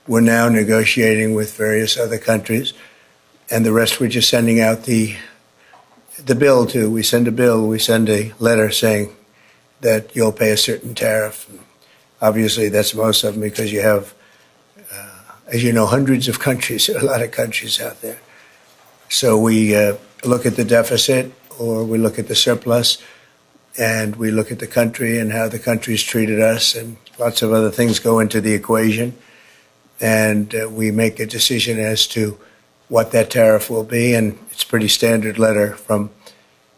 we're now negotiating with various other countries, and the rest we're just sending out the bill to. We send a bill, we send a letter saying that you'll pay a certain tariff. Obviously, that's most of them because you have, as you know, hundreds of countries, a lot of countries out there. So we look at the deficit, or we look at the surplus, and we look at the country and how the country's treated us, and lots of other things go into the equation. And we make a decision as to what that tariff will be, and it's a pretty standard letter from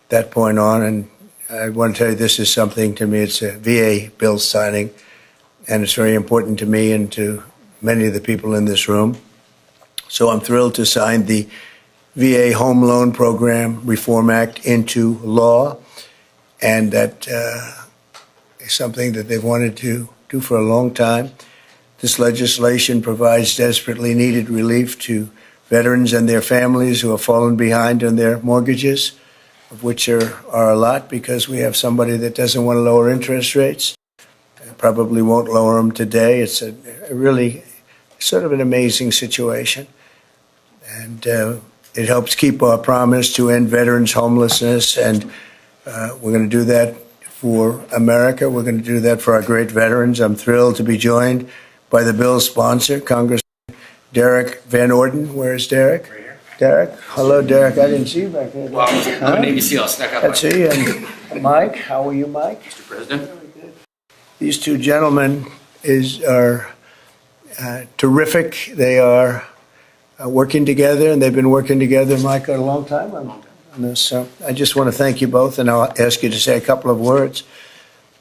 that point on. And I want to tell you, this is something to me, it's a VA bill signing, and it's very important to me and to many of the people in this room. So I'm thrilled to sign the VA Home Loan Program Reform Act into law, and that is something that they've wanted to do for a long time. This legislation provides desperately needed relief to veterans and their families who have fallen behind on their mortgages, of which there are a lot, because we have somebody that doesn't want to lower interest rates. Probably won't lower them today. It's a really sort of an amazing situation. And it helps keep our promise to end veterans' homelessness. And we're going to do that for America. We're going to do that for our great veterans. I'm thrilled to be joined by the bill's sponsor, Congressman Derek Van Orden. Where is Derek? Right here. Derek. Hello, Derek. I didn't see you back there. Well, I'm a Navy SEAL. Snuck up. Let's see. And Mike, how are you, Mike? Mr. President. These two gentlemen are terrific. They are working together, and they've been working together, Mike, a long time on this. So I just want to thank you both, and I'll ask you to say a couple of words.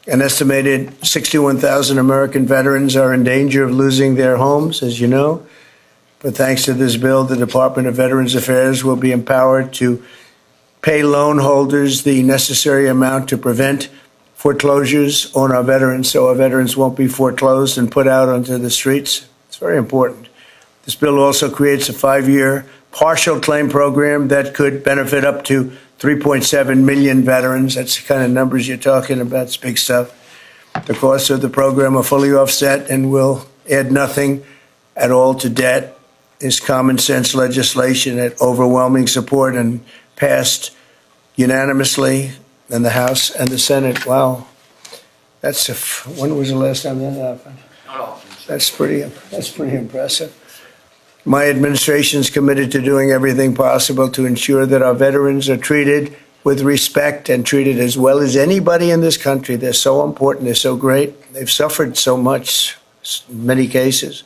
An estimated 61,000 American veterans are in danger of losing their homes, as you know. But thanks to this bill, the Department of Veterans Affairs will be empowered to pay loan holders the necessary amount to prevent foreclosures on our veterans, so our veterans won't be foreclosed and put out onto the streets. It's very important. This bill also creates a 5-year partial claim program that could benefit up to 3.7 million veterans. That's the kind of numbers you're talking about. It's big stuff. The costs of the program are fully offset and will add nothing at all to debt. This common sense legislation had overwhelming support and passed unanimously in the House and the Senate. Wow. When was the last time that happened? That's pretty impressive. My administration is committed to doing everything possible to ensure that our veterans are treated with respect and treated as well as anybody in this country. They're so important. They're so great. They've suffered so much in many cases.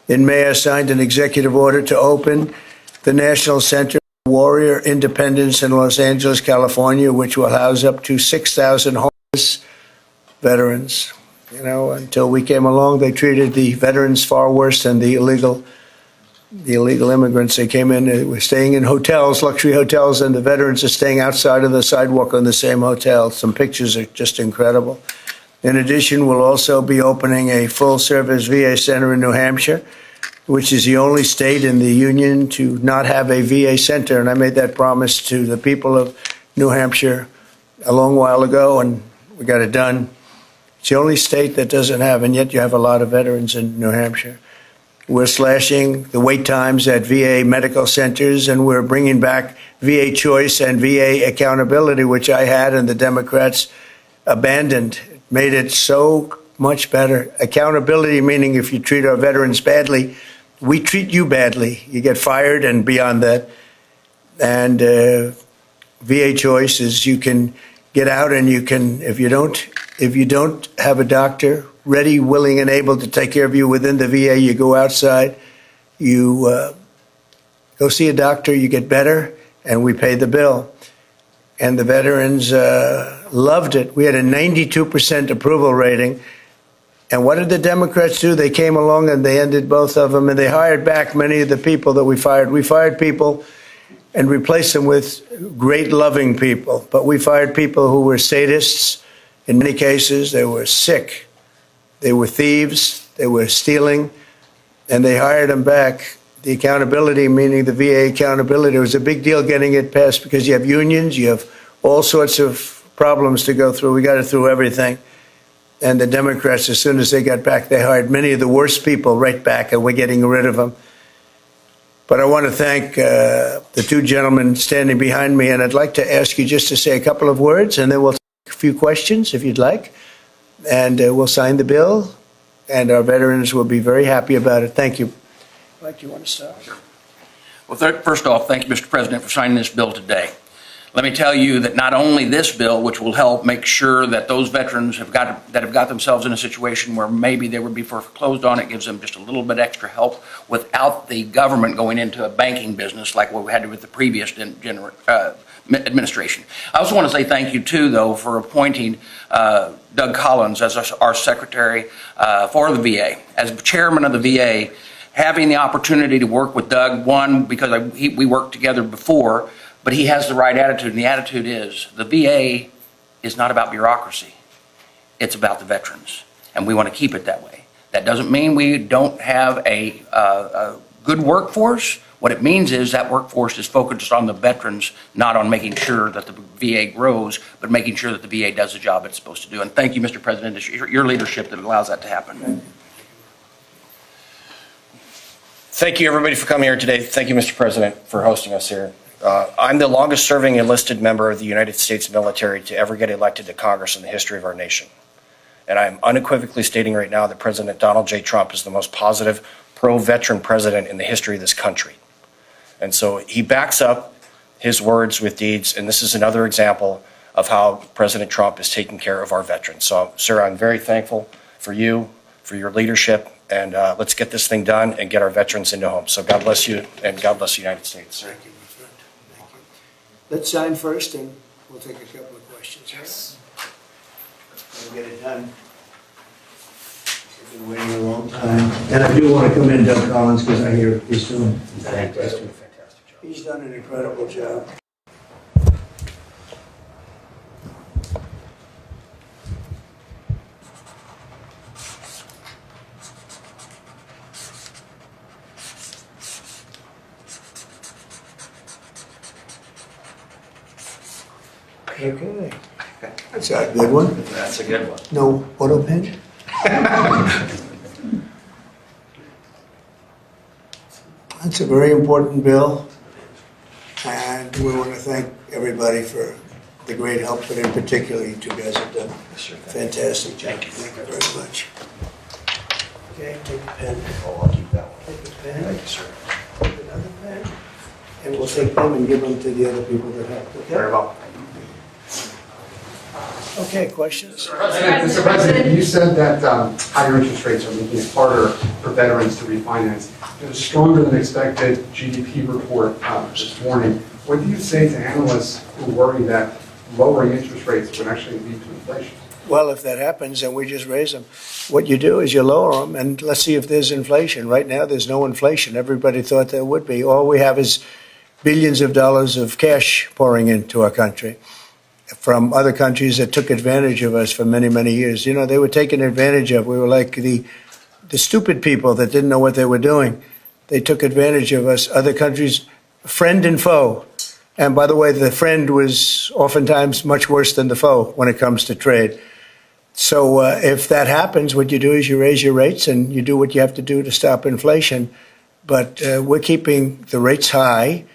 In May, I signed an executive order to open the National Center for Warrior Independence in Los Angeles, California, which will house up to 6,000 homeless veterans. You know, until we came along, they treated the veterans far worse than the illegal immigrants. They came in, they were staying in hotels, luxury hotels, and the veterans are staying outside of the sidewalk on the same hotel. Some pictures are just incredible. In addition, we'll also be opening a full-service VA center in New Hampshire, which is the only state in the union to not have a VA center. And I made that promise to the people of New Hampshire a long while ago, and we got it done. It's the only state that doesn't have, and yet you have a lot of veterans in New Hampshire. We're slashing the wait times at VA medical centers, and we're bringing back VA choice and VA accountability, which I had and the Democrats abandoned. It made it so much better. Accountability, meaning if you treat our veterans badly, we treat you badly. You get fired and beyond that. And VA choice is you can get out and you can, if you don't have a doctor ready, willing, and able to take care of you within the VA, you go outside, you go see a doctor, you get better, and we pay the bill. And the veterans loved it. We had a 92% approval rating. And what did the Democrats do? They came along and they ended both of them, and they hired back many of the people that we fired. We fired people and replaced them with great, loving people. But we fired people who were sadists. In many cases, they were sick. They were thieves, they were stealing, and they hired them back. The accountability, meaning the VA accountability, it was a big deal getting it passed because you have unions, you have all sorts of problems to go through. We got it through everything. And the Democrats, as soon as they got back, they hired many of the worst people right back, and we're getting rid of them. But I want to thank the two gentlemen standing behind me, and I'd like to ask you just to say a couple of words, and then we'll take a few questions if you'd like, and we'll sign the bill, and our veterans will be very happy about it. Thank you. Mike, do you want to start? Sure. Well, first off, thank you, Mr. President, for signing this bill today. Let me tell you that not only this bill, which will help make sure that those veterans have got themselves in a situation where maybe they would be foreclosed on, it gives them just a little bit extra help without the government going into a banking business like what we had with the previous administration. I also want to say thank you, too, though, for appointing Doug Collins as our secretary for the VA. As chairman of the VA, having the opportunity to work with Doug, one, because we worked together before, but he has the right attitude, and the attitude is the VA is not about bureaucracy. It's about the veterans, and we want to keep it that way. That doesn't mean we don't have a good workforce. What it means is that workforce is focused on the veterans, not on making sure that the VA grows, but making sure that the VA does the job it's supposed to do. And thank you, Mr. President. It's your leadership that allows that to happen. Thank you, everybody, for coming here today. Thank you, Mr. President, for hosting us here. I'm the longest-serving enlisted member of the United States military to ever get elected to Congress in the history of our nation. And I'm unequivocally stating right now that President Donald J. Trump is the most positive, pro-veteran president in the history of this country. And so he backs up his words with deeds, and this is another example of how President Trump is taking care of our veterans. So, sir, I'm very thankful for you, for your leadership, and let's get this thing done and get our veterans into homes. So God bless you, and God bless the United States. Thank you, my friend. Thank you. Let's sign first, and we'll take a couple of questions. Yes. We'll get it done. We've been waiting a long time. And I do want to commend Doug Collins, because I hear he's doing a fantastic job. He's done an incredible job. Okay. That's a good one. That's a good one. No auto pen? That's a very important bill, and we want to thank everybody for the great help, but in particular, you two guys have done a fantastic job. Thank you very much. Okay, take a pen. Oh, I'll keep that one. Take a pen. Thank you, sir. Take another pen. And we'll take them and give them to the other people that helped. Okay? Very well. Okay, questions? Mr. President, you said that higher interest rates are making it harder for veterans to refinance. There's a stronger than expected GDP report this morning. What do you say to analysts who worry that lowering interest rates would actually lead to inflation? Well, if that happens, then we just raise them. What you do is you lower them, and let's see if there's inflation. Right now, there's no inflation. Everybody thought there would be. All we have is billions of dollars of cash pouring into our country from other countries that took advantage of us for many, many years. You know, they were taken advantage of. We were like the stupid people that didn't know what they were doing. They took advantage of us. Other countries, friend and foe. And by the way, the friend was oftentimes much worse than the foe when it comes to trade. So if that happens, what you do is you raise your rates and you do what you have to do to stop inflation. But we're keeping the rates high,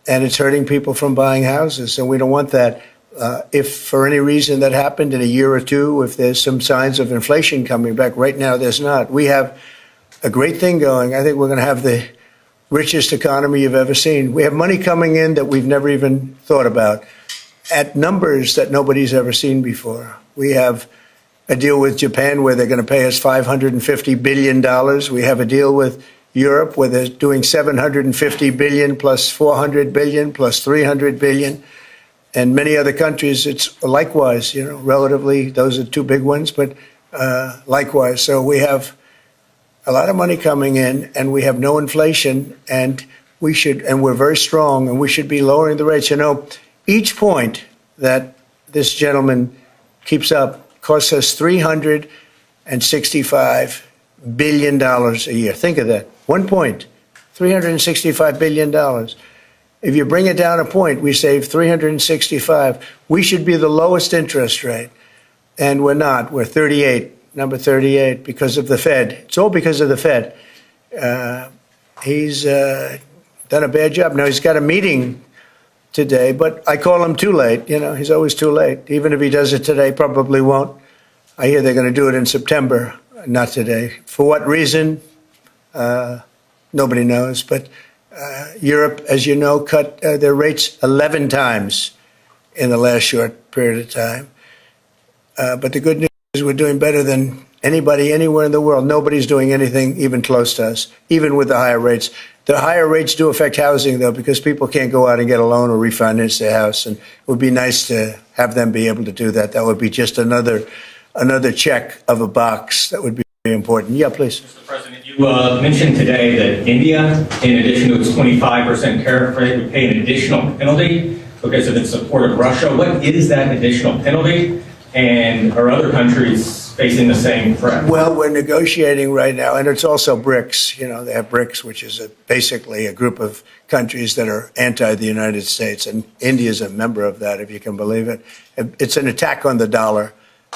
and it's hurting people from buying houses, and we don't want that. If for any reason that happened in a year or two, if there's some signs of inflation coming back, right now there's not. We have a great thing going. I think we're going to have the richest economy you've ever seen. We have money coming in that we've never even thought about at numbers that nobody's ever seen before. We have a deal with Japan where they're going to pay us $550 billion. We have a deal with Europe where they're doing $750 billion plus $400 billion plus $300 billion. And many other countries, it's likewise, you know, relatively, those are two big ones, but likewise. So we have a lot of money coming in, and we have no inflation, and we're very strong, and we should be lowering the rates. You know, each point that this gentleman keeps up costs us $365 billion a year. Think of that. 1 point, $365 billion. If you bring it down a point, we save 365. We should be the lowest interest rate. and we're not. We're 38, number 38, because of the Fed. It's all because of the Fed. He's done a bad job. Now, he's got a meeting today, but I call him too late. You know, he's always too late. Even if he does it today, probably won't. I hear they're going to do it in September, not today. For what reason? Nobody knows. But Europe, as you know, cut their rates 11 times in the last short period of time. But the good news is we're doing better than anybody anywhere in the world. Nobody's doing anything even close to us, even with the higher rates. The higher rates do affect housing, though, because people can't go out and get a loan or refinance their house. And it would be nice to have them be able to do that. That would be just another check of a box. That would be very important. Yeah, please. Mr. President, you mentioned today that India, in addition to its 25% tariff rate, would pay an additional penalty because of its support of Russia. What is that additional penalty? And are other countries facing the same threat? Well, we're negotiating right now, and it's also BRICS. You know, they have BRICS, which is basically a group of countries that are anti the United States, and India is a member of that, if you can believe it. It's an attack on the dollar,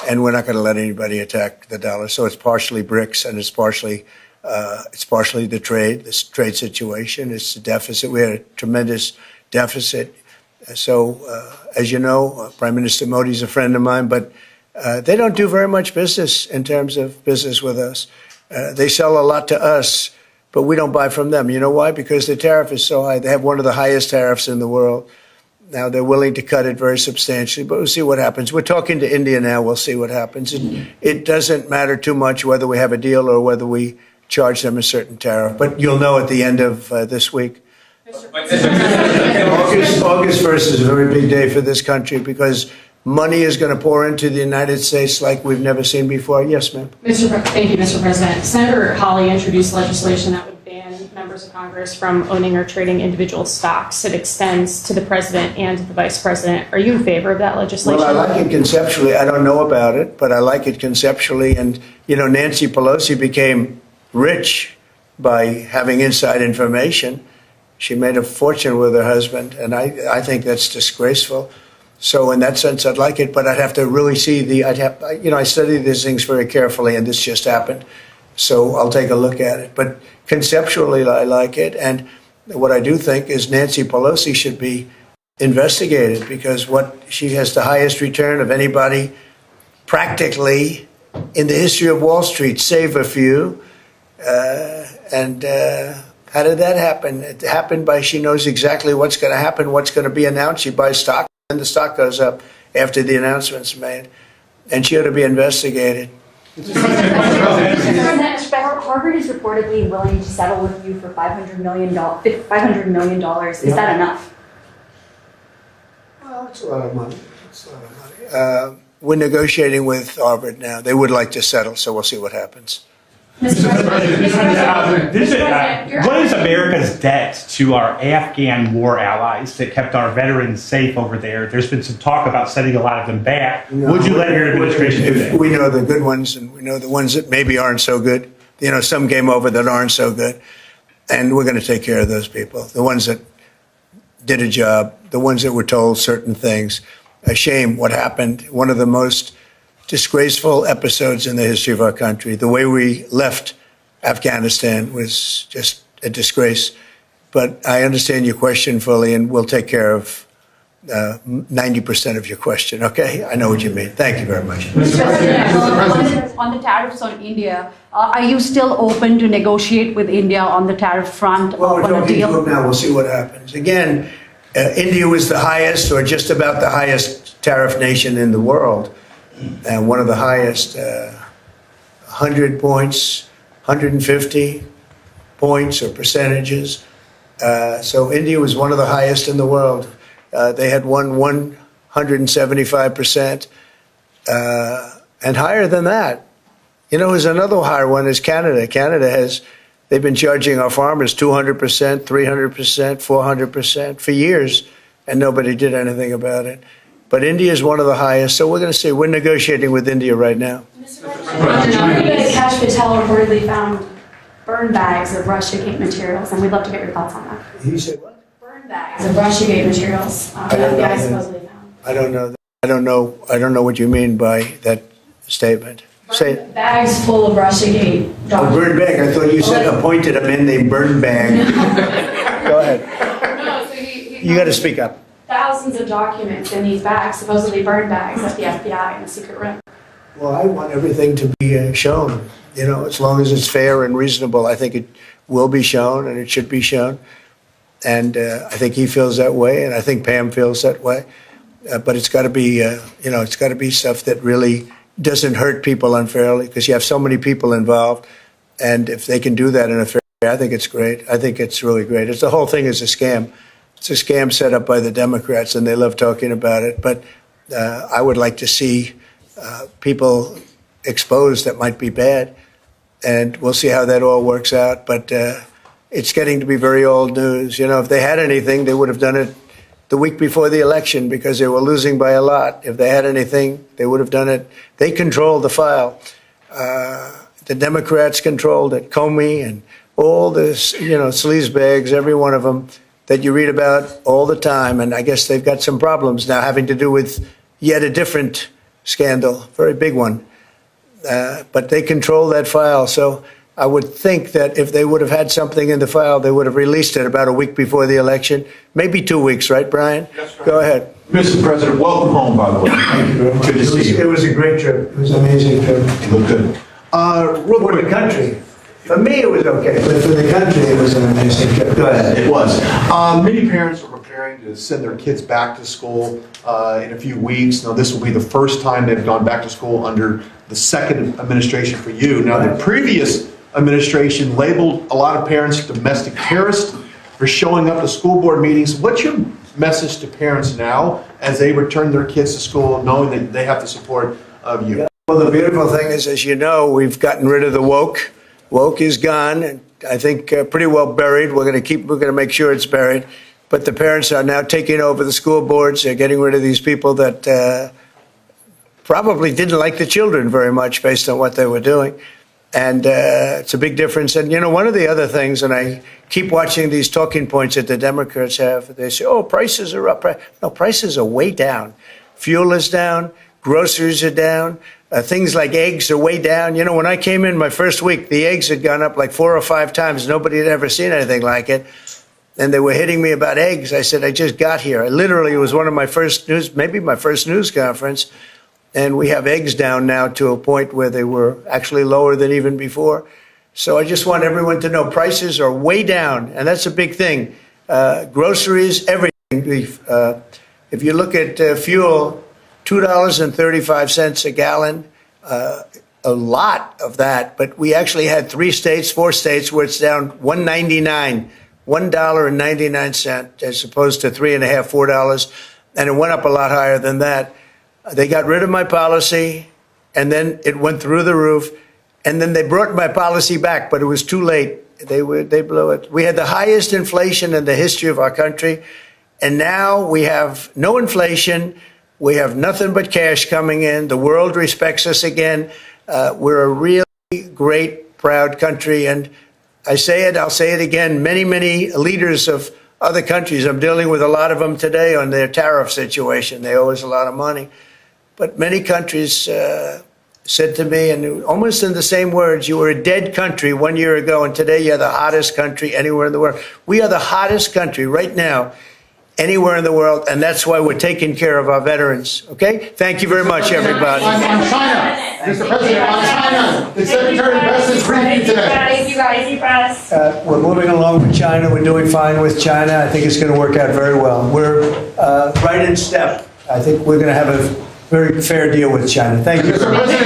and we're not going to let anybody attack the dollar. So it's partially BRICS, and it's partially the trade situation. It's the deficit. We had a tremendous deficit. So, as you know, Prime Minister Modi is a friend of mine, but they don't do very much business in terms of business with us. They sell a lot to us, but we don't buy from them. You know why? Because the tariff is so high. They have one of the highest tariffs in the world. Now, they're willing to cut it very substantially, but we'll see what happens. We're talking to India now. We'll see what happens. It doesn't matter too much whether we have a deal or whether we charge them a certain tariff, but you'll know at the end of this week. August 1st is a very big day for this country because money is going to pour into the United States like we've never seen before. Yes, ma'am. Thank you, Mr. President. Senator Hawley introduced legislation that would ban members of Congress from owning or trading individual stocks. It extends to the president and the vice president. Are you in favor of that legislation? Well, I like it conceptually. I don't know about it, but I like it conceptually. And, you know, Nancy Pelosi became rich by having inside information. She made a fortune with her husband, and I think that's disgraceful. So in that sense, I'd like it, but I'd have to really see I study these things very carefully, and this just happened. So I'll take a look at it. But conceptually, I like it. And what I do think is Nancy Pelosi should be investigated because she has the highest return of anybody practically in the history of Wall Street, save a few. How did that happen? It happened by she knows exactly what's going to happen, what's going to be announced. She buys stock, and the stock goes up after the announcement's made. And she ought to be investigated. Harvard is reportedly willing to settle with you for $500 million. Is that enough? Well, it's a lot of money. We're negotiating with Harvard now. They would like to settle, so we'll see what happens. Mr. President, what is America's debt to our Afghan war allies that kept our veterans safe over there? There's been some talk about sending a lot of them back. Would you let your administration do that? We know the good ones, and we know the ones that maybe aren't so good. You know, some came over that aren't so good. And we're going to take care of those people, the ones that did a job, the ones that were told certain things. A shame what happened. One of the most disgraceful episodes in the history of our country. The way we left Afghanistan was just a disgrace. But I understand your question fully, and we'll take care of 90% of your question, okay? I know what you mean. Thank you very much. Mr. President, on the tariffs on India, are you still open to negotiate with India on the tariff front Well, we're on a talking deal? to them now. We'll see what happens. Again, India was the highest or just about the highest tariff nation in the world. And one of the highest, 100 points, 150 points or percentages. So India was one of the highest in the world. They had won 175%, and higher than that. You know, there's another higher one is Canada. They've been charging our farmers 200%, 300%, 400% for years, and nobody did anything about it. But India is one of the highest, so we're going to see. We're negotiating with India right now. Mr. President, Cash Patel reportedly found burn bags of Russiagate materials, and we'd love to get your thoughts on that. He said what? Burn bags of Russiagate materials that the FBI supposedly found. I don't know. I don't know what you mean by that. statement. Say it. Bags full of Russiagate A documents. bird bag. I thought you said appointed a man named Bird Bag. Go ahead. No, so he You got to speak up. thousands of documents in these bags, supposedly burn bags at the FBI in the secret room. Well, I want everything to be shown, you know, as long as it's fair and reasonable. I think it will be shown and it should be shown. And I think he feels that way, and I think Pam feels that way. But it's got to be, you know, it's got to be stuff that really doesn't hurt people unfairly, because you have so many people involved. And if they can do that in a fair way, I think it's great. I think it's really great. The whole thing is a scam. It's a scam set up by the Democrats, and they love talking about it. But I would like to see people exposed that might be bad, and we'll see how that all works out. But it's getting to be very old news. You know, if they had anything, they would have done it the week before the election, because they were losing by a lot. If they had anything, they would have done it. They controlled the file. The Democrats controlled it. Comey and all this, you know, sleazebags, every one of them that you read about all the time. And I guess they've got some problems now having to do with yet a different scandal, very big one. But they control that file. So I would think that if they would have had something in the file, they would have released it about a week before the election, maybe 2 weeks, right, Brian? That's right. Go ahead. Mr. President, welcome home, by the way. Thank you very much. Good to see you. It was a great trip. It was an amazing trip. You look good. Real For the quick. country. For me, it was okay, but for the country, it was an amazing trip. Go ahead. It was. Many parents are preparing to send their kids back to school in a few weeks. Now, this will be the first time they've gone back to school under the second administration for you. Now, the previous administration labeled a lot of parents domestic terrorists for showing up to school board meetings. What's your message to parents now as they return their kids to school, knowing that they have the support of you? Well, the beautiful thing is, as you know, we've gotten rid of the woke. Woke is gone, and I think pretty well buried. We're going to make sure it's buried. But the parents are now taking over the school boards. They're getting rid of these people that probably didn't like the children very much based on what they were doing. And it's a big difference. And, you know, one of the other things, and I keep watching these talking points that the Democrats have, they say, oh, prices are up. No, prices are way down. Fuel is down. Groceries are down. Things like eggs are way down. You know, when I came in my first week, the eggs had gone up like 4 or 5 times. Nobody had ever seen anything like it. And they were hitting me about eggs. I said, I just got here. It was one of my first maybe my first news conference. And we have eggs down now to a point where they were actually lower than even before. So I just want everyone to know prices are way down. And that's a big thing. Groceries, everything. If you look at fuel, $2.35 a gallon, a lot of that. But we actually had 4 states where it's down $1.99 as opposed to $3.50, $4. And it went up a lot higher than that. They got rid of my policy, and then it went through the roof. And then they brought my policy back, but it was too late. They blew it. We had the highest inflation in the history of our country. And now we have no inflation. We have nothing but cash coming in. The world respects us again. We're a really great, proud country. And I say it, I'll say it again, many, many leaders of other countries, I'm dealing with a lot of them today on their tariff situation. They owe us a lot of money. But many countries said to me, and almost in the same words, you were a dead country 1 year ago, and today you're the hottest country anywhere in the world. We are the hottest country right now anywhere in the world, and that's why we're taking care of our veterans. Okay? Thank you very much, everybody. On China, Mr. President, on China, the Secretary of Defense briefed you today. You guys. We're moving along with China. We're doing fine with China. I think it's going to work out very well. We're right in step. I think we're going to have a very fair deal with China. Thank you. Mr. President,